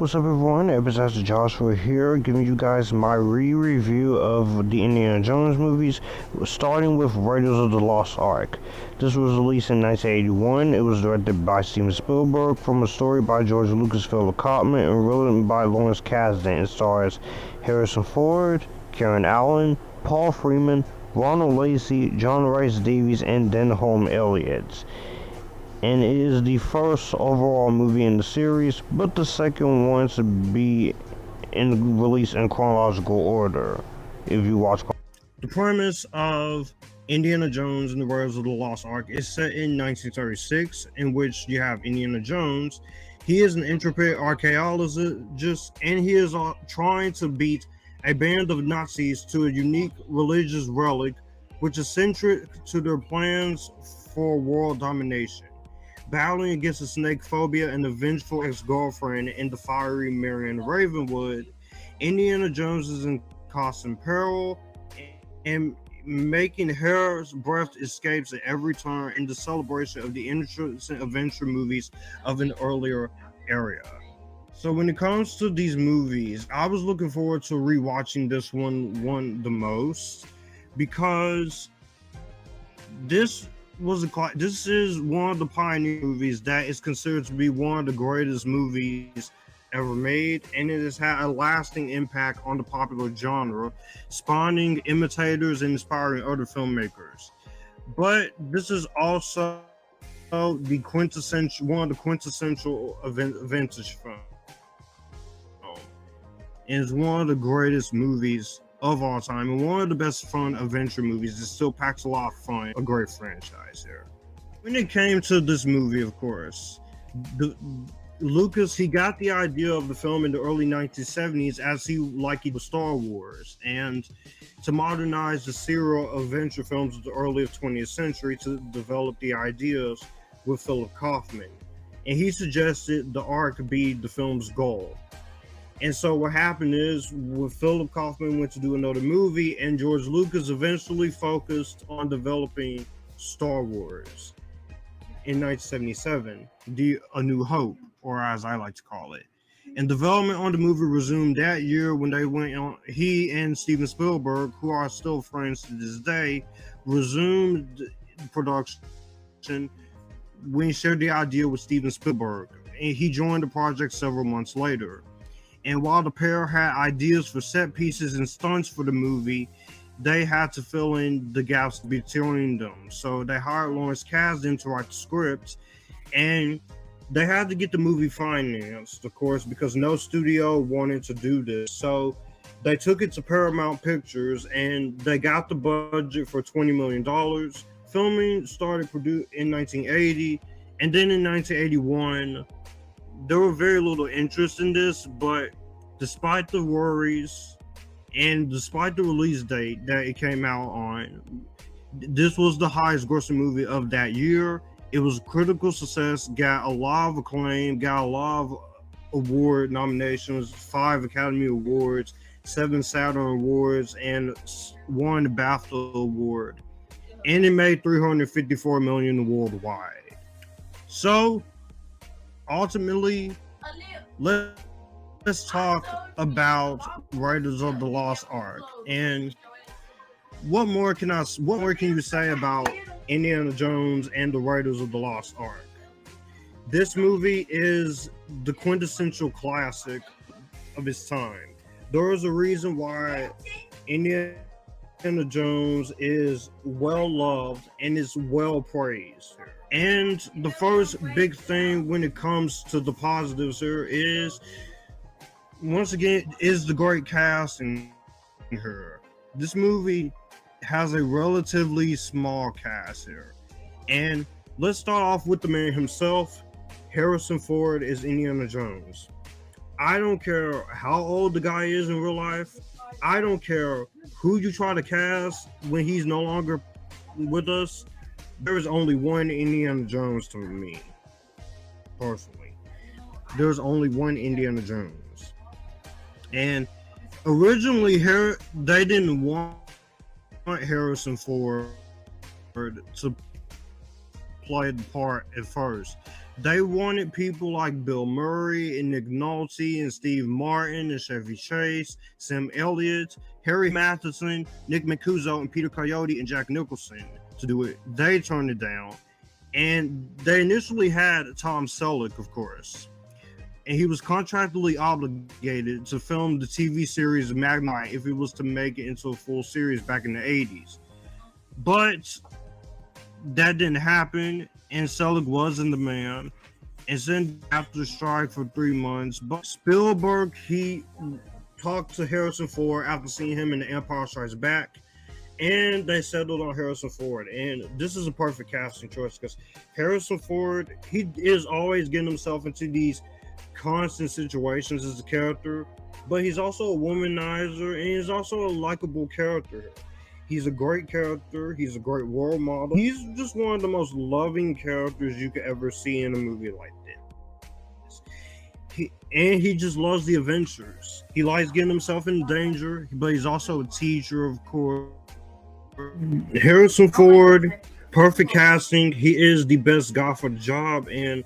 What's up everyone, Epictastic Joshua here, giving you guys my re-review of the Indiana Jones movies, starting with Raiders of the Lost Ark. This was released in 1981, it was directed by Steven Spielberg, from a story by George Lucas, Philip Kaufman, and written by Lawrence Kasdan. It stars Harrison Ford, Karen Allen, Paul Freeman, Ronald Lacey, John Rhys Davies, and Denholm Elliott. And it is the first overall movie in the series, but the second one to be released in chronological order. If you watch, the premise of Indiana Jones and the Raiders of the Lost Ark is set in 1936, in which you have Indiana Jones. He is an intrepid archaeologist, and he is trying to beat a band of Nazis to a unique religious relic, which is centric to their plans for world domination. Battling against the snake phobia and the vengeful ex-girlfriend in the fiery Marion Ravenwood, Indiana Jones is in constant peril and making hair-breadth escapes at every turn in the celebration of the interesting adventure movies of an earlier era. So when it comes to these movies, I was looking forward to rewatching this one the most, because this is one of the pioneer movies that is considered to be one of the greatest movies ever made, and it has had a lasting impact on the popular genre, spawning imitators and inspiring other filmmakers. But this is also one of the quintessential vintage film. And it's one of the greatest movies of all time, and one of the best fun adventure movies. It still packs a lot of fun, a great franchise here. When it came to this movie, of course, Lucas, he got the idea of the film in the early 1970s as he liked Star Wars, and to modernize the serial adventure films of the early 20th century, to develop the ideas with Philip Kaufman. And he suggested the Ark be the film's goal. And so what happened is, when Philip Kaufman went to do another movie, and George Lucas eventually focused on developing Star Wars in 1977, A New Hope, or as I like to call it. And development on the movie resumed that year when they went on. He and Steven Spielberg, who are still friends to this day, resumed production when he shared the idea with Steven Spielberg, and he joined the project several months later. And while the pair had ideas for set pieces and stunts for the movie, they had to fill in the gaps between them. So they hired Lawrence Kasdan to write the script, and they had to get the movie financed, of course, because no studio wanted to do this. So they took it to Paramount Pictures, and they got the budget for $20 million. Filming started in 1980, and then in 1981, there were very little interest in this, but despite the worries and despite the release date that it came out on, this was the highest grossing movie of that year. It was a critical success, got a lot of acclaim, got a lot of award nominations, 5 Academy Awards, 7 Saturn Awards, and 1 BAFTA Award. And it made $354 million worldwide. So ultimately, let's talk about Raiders of the Lost Ark. And what more can you say about Indiana Jones and the Raiders of the Lost Ark? This movie is the quintessential classic of its time. There is a reason why Indiana Jones is well loved and is well praised. And the first big thing when it comes to the positives here is, once again, is the great casting here. This movie has a relatively small cast here. And let's start off with the man himself. Harrison Ford is Indiana Jones. I don't care how old the guy is in real life. I don't care who you try to cast when he's no longer with us. There is only one Indiana Jones to me, personally. There's only one Indiana Jones. And originally, they didn't want Harrison Ford to play the part at first. They wanted people like Bill Murray and Nick Nolte and Steve Martin and Chevy Chase, Sam Elliott, Harry Matheson, Nick Mancuso, and Peter Coyote and Jack Nicholson to do it. They turned it down. And they initially had Tom Selleck, of course. And he was contractually obligated to film the TV series Magnite if he was to make it into a full series back in the 80s. But that didn't happen, and Selleck was in demand. And then after strike for 3 months, but Spielberg, he talked to Harrison Ford after seeing him in The Empire Strikes Back, and they settled on Harrison Ford. And this is a perfect casting choice because Harrison Ford, he is always getting himself into these constant situations as a character, but he's also a womanizer, and he's also a likable character. He's a great character. He's a great role model. He's just one of the most loving characters you could ever see in a movie like this. He just loves the adventures. He likes getting himself in danger, but he's also a teacher, of course. Harrison Ford, perfect casting. He is the best guy for the job, and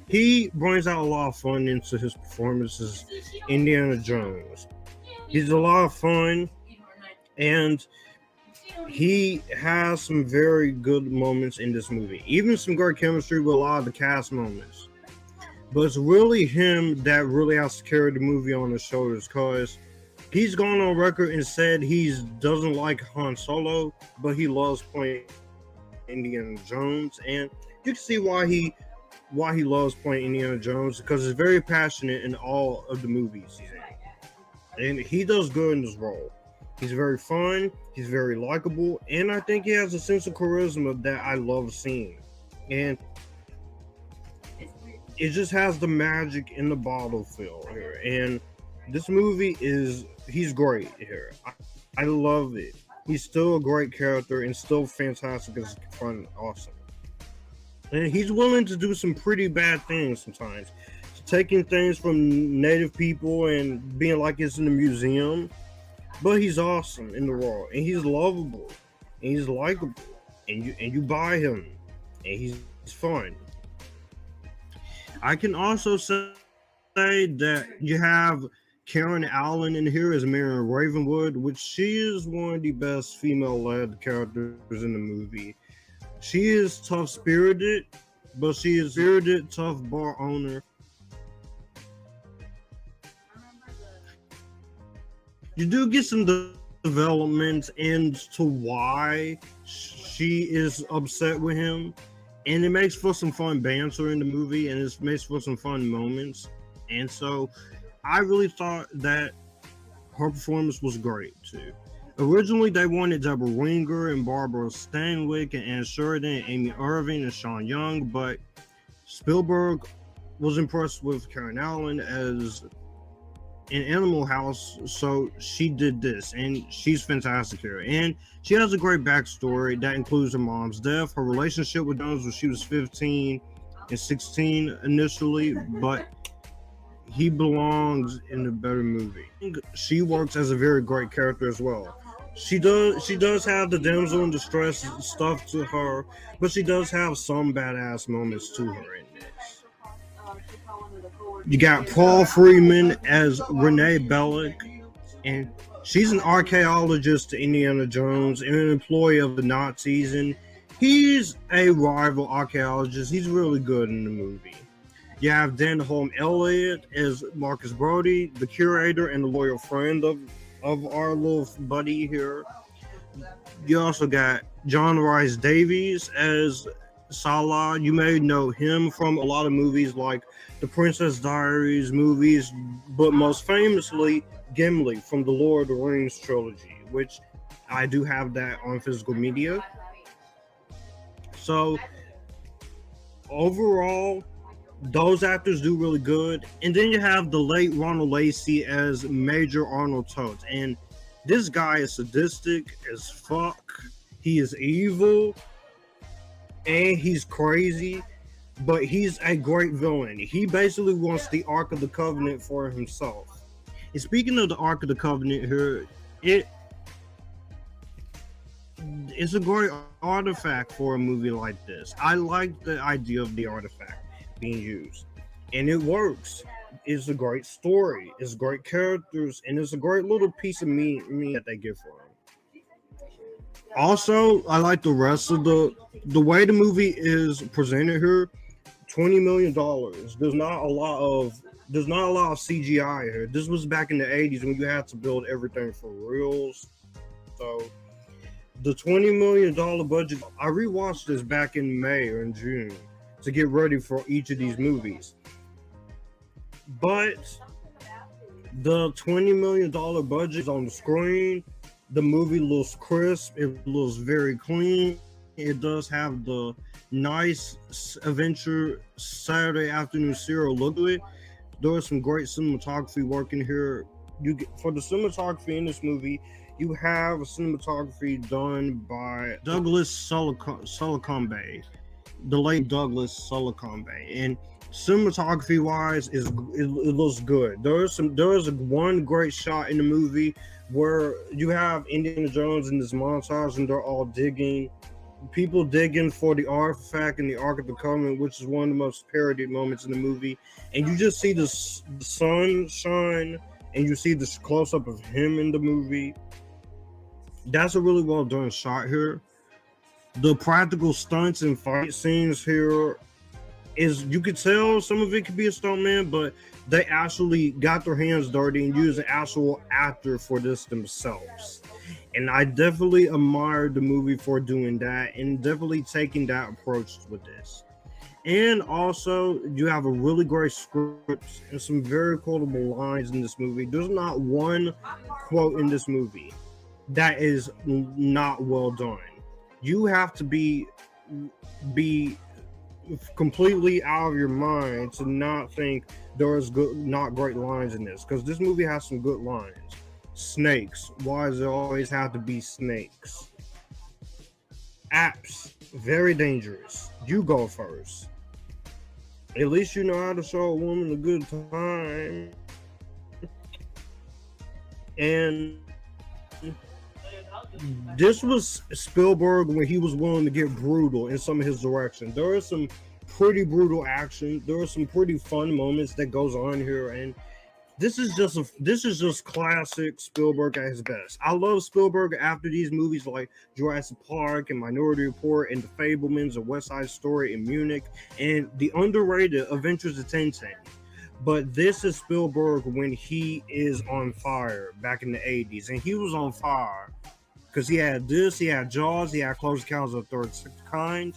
he brings out a lot of fun into his performances. Indiana Jones. He's a lot of fun, and he has some very good moments in this movie. Even some great chemistry with a lot of the cast moments. But it's really him that really has to carry the movie on his shoulders, because he's gone on record and said he doesn't like Han Solo, but he loves playing Indiana Jones. And you can see why he loves playing Indiana Jones, because he's very passionate in all of the movies he's in. And he does good in this role. He's very fun, he's very likable, and I think he has a sense of charisma that I love seeing. And it just has the magic in the bottle feel here. And this movie he's great here. I love it. He's still a great character and still fantastic as fun, awesome. And he's willing to do some pretty bad things sometimes. Taking things from native people and being like it's in a museum. But he's awesome in the role, and he's lovable, and he's likable, and you buy him, and he's fun. I can also say that you have Karen Allen in here as Marion Ravenwood, which she is one of the best female-led characters in the movie. She is tough-spirited, but she is spirited, tough bar owner. You do get some development into why she is upset with him, and it makes for some fun banter in the movie, and it makes for some fun moments. And so I really thought that her performance was great too. Originally, they wanted Deborah Winger and Barbara Stanwyck and Ann Sheridan and Amy Irving and Sean Young, but Spielberg was impressed with Karen Allen as in Animal House, so she did this, and she's fantastic here. And she has a great backstory that includes her mom's death, her relationship with Jones when she was 15 and 16 initially, but he belongs in a better movie. She works as a very great character as well. She does have the damsel in distress stuff to her, but she does have some badass moments to her in this. You got Paul Freeman as Renee Bellick, and she's an archaeologist to Indiana Jones and an employee of the Nazis, and he's a rival archaeologist. He's really good in the movie. You have Dan Holm Elliott as Marcus Brody, the curator and the loyal friend of our little buddy here. You also got John Rhys Davies as Salah. You may know him from a lot of movies like the Princess Diaries movies, but most famously Gimli from the Lord of the Rings trilogy, which I do have that on physical media. So overall, those actors do really good. And then you have the late Ronald Lacey as Major Arnold Totes, and this guy is sadistic as fuck. He is evil and he's crazy, but he's a great villain. He basically wants the Ark of the Covenant for himself. And speaking of the Ark of the Covenant here, it's a great artifact for a movie like this. I like the idea of the artifact. being used, and it works. It's a great story, it's great characters, and it's a great little piece of me that they give for them. Also, I like the rest of the way the movie is presented here. $20 million. There's not a lot of CGI here. This was back in the 80s when you had to build everything for real. So the $20 million budget, I rewatched this back in May or in June to get ready for each of these movies. But the $20 million budget is on the screen. The movie looks crisp. It looks very clean. It does have the nice adventure Saturday afternoon serial look to it. There is some great cinematography work in here. For the cinematography in this movie, you have a cinematography done by Douglas Sulakambe, the late Douglas Sulakambe, and cinematography wise, it looks good. There is one great shot in the movie where you have Indiana Jones in this montage, and they're all digging for the artifact in the Ark of the Covenant, which is one of the most parodied moments in the movie. And you just see the sun shine, and you see this close up of him in the movie. That's a really well done shot here. The practical stunts and fight scenes here is, you could tell some of it could be a stuntman, but they actually got their hands dirty and used an actual actor for this themselves. And I definitely admired the movie for doing that and definitely taking that approach with this. And also, you have a really great script and some very quotable lines in this movie. There's not one quote in this movie that is not well done. You have to be completely out of your mind to not think there's not great lines in this, because this movie has some good lines. Snakes. Why does it always have to be snakes? Apps. Very dangerous. You go first. At least you know how to show a woman a good time. And this was Spielberg when he was willing to get brutal in some of his direction. There is some pretty brutal action. There are some pretty fun moments that goes on here, and this is just classic Spielberg at his best. I love Spielberg after these movies like Jurassic Park and Minority Report and The Fabelmans and West Side Story and Munich and the underrated Adventures of Tintin. But this is Spielberg when he is on fire back in the 80s, and he was on fire because he had this, he had Jaws, he had Close Encounters of the Third Kind.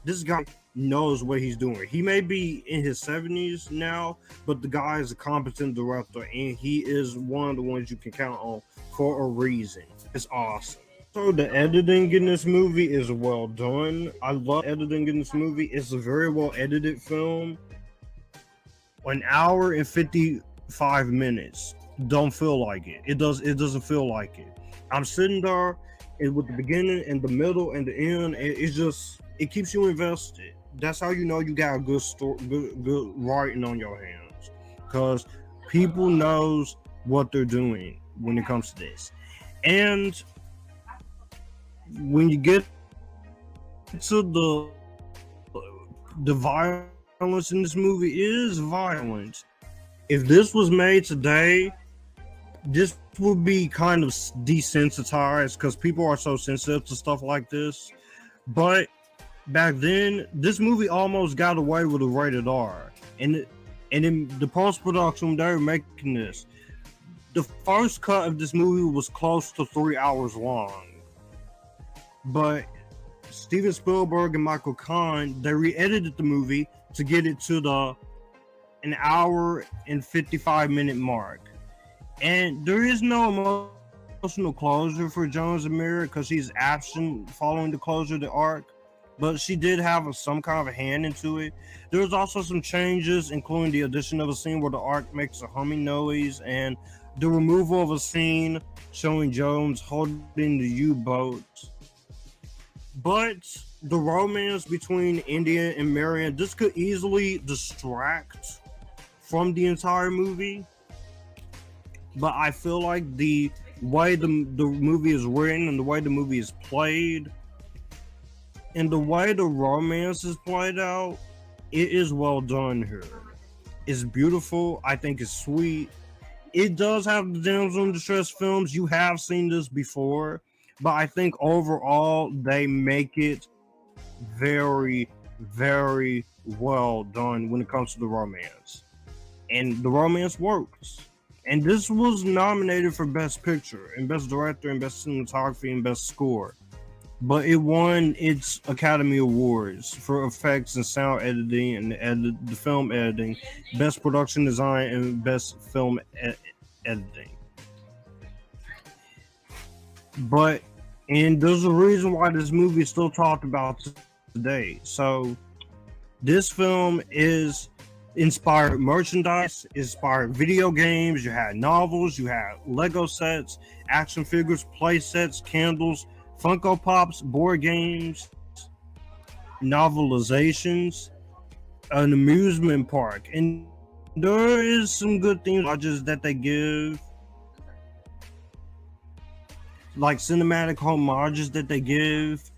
This guy knows what he's doing. He may be in his 70s now, but the guy is a competent director, and he is one of the ones you can count on for a reason. It's awesome. So the editing in this movie is well done. I love editing in this movie. It's a very well edited film. 1 hour and 55 minutes. Don't feel like it. It doesn't feel like it. I'm sitting there with the beginning and the middle and the end. It keeps you invested. That's how you know you got a good story, good writing on your hands, because people knows what they're doing when it comes to this. And when you get to the violence in this movie, is violent. If this was made today, this would be kind of desensitized because people are so sensitive to stuff like this. But back then, this movie almost got away with a rated R. And in the post-production, they were making this. The first cut of this movie was close to 3 hours long. But Steven Spielberg and Michael Kahn, they re-edited the movie to get it to the 1 hour and 55 minute mark. And there is no emotional closure for Jones and Mira because he's absent following the closure of the arc. But she did have some kind of a hand into it. There's also some changes, including the addition of a scene where the ark makes a humming noise and the removal of a scene showing Jones holding the U-boat. But the romance between India and Marion, this could easily distract from the entire movie. But I feel like the way the movie is written and the way the movie is played and the way the romance is played out, it is well done here. It's beautiful. I think it's sweet. It does have the damsel in distress films. You have seen this before, but I think overall they make it very, very well done when it comes to the romance. And the romance works. And this was nominated for Best Picture and Best Director and Best Cinematography and Best Score. But it won its Academy Awards for effects and sound editing and the film editing, Best Production Design, and Best Film editing. And there's a reason why this movie is still talked about today. So this film is inspired merchandise, inspired video games. You had novels, you had Lego sets, action figures, play sets, candles, Funko Pops, board games, novelizations, an amusement park. And there is some good things that they give, like cinematic homages that they give,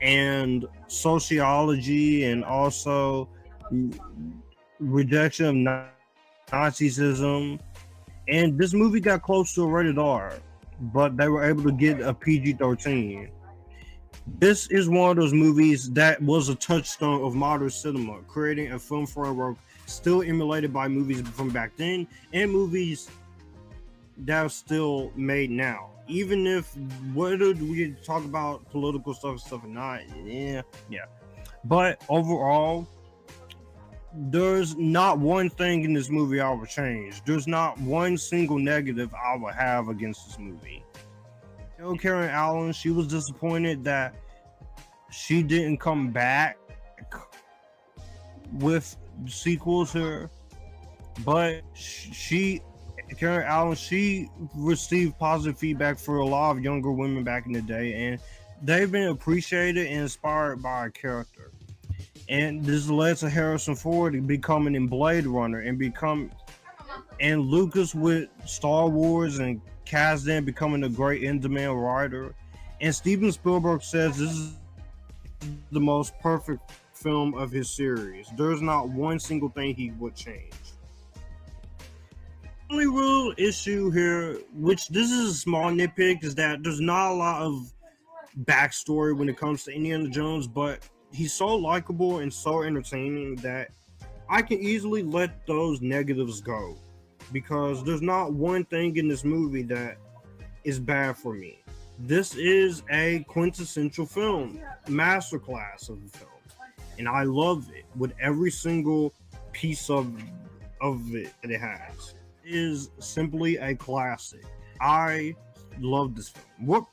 and sociology, and also rejection of Nazism. And this movie got close to a rated R, but they were able to get a PG-13. This is one of those movies that was a touchstone of modern cinema, creating a film framework still emulated by movies from back then and movies that are still made now. Even if, whether we talk about political stuff or not, yeah. But overall, there's not one thing in this movie I would change. There's not one single negative I would have against this movie. Karen Allen, she was disappointed that she didn't come back with sequels here, but Karen Allen, she received positive feedback for a lot of younger women back in the day, and they've been appreciated and inspired by her character. And this led to Harrison Ford becoming in Blade Runner and Lucas with Star Wars and Kasdan becoming a great in-demand writer. And Steven Spielberg says this is the most perfect film of his series. There's not one single thing he would change. The only real issue here, which this is a small nitpick, is that there's not a lot of backstory when it comes to Indiana Jones, but he's so likable and so entertaining that I can easily let those negatives go, because there's not one thing in this movie that is bad for me. This is a quintessential film, masterclass of the film, and I love it with every single piece of it that it has. It is simply a classic. I love this film.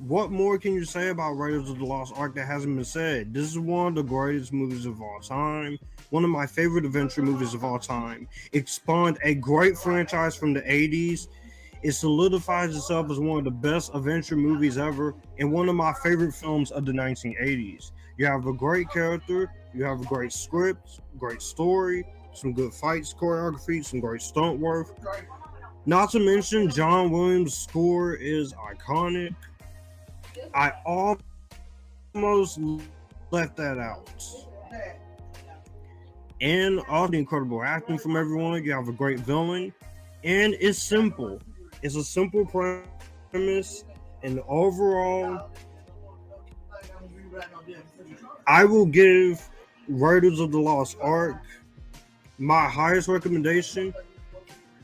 What more can you say about Raiders of the Lost Ark that hasn't been said? This is one of the greatest movies of all time. One of my favorite adventure movies of all time. It spawned a great franchise from the 80s. It solidifies itself as one of the best adventure movies ever and one of my favorite films of the 1980s. You have a great character, you have a great script, great story, some good fights, choreography, some great stunt work. Not to mention, John Williams' score is iconic. I almost left that out. And all the incredible acting from everyone. You have a great villain. And it's simple. It's a simple premise. And overall, I will give Raiders of the Lost Ark my highest recommendation.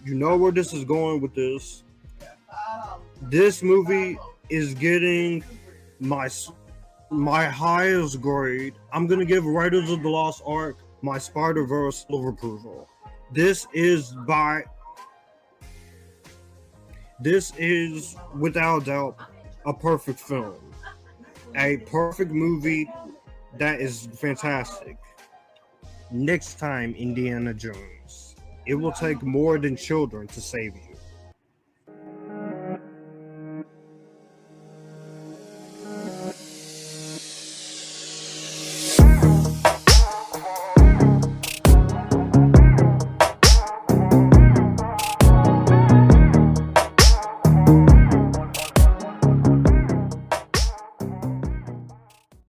You know where this is going with this. This movie is getting my highest grade. I'm gonna give Raiders of the Lost Ark my Spider-Verse silver approval. This is without doubt a perfect film, a perfect movie that is fantastic. Next time, Indiana Jones, it will take more than children to save you.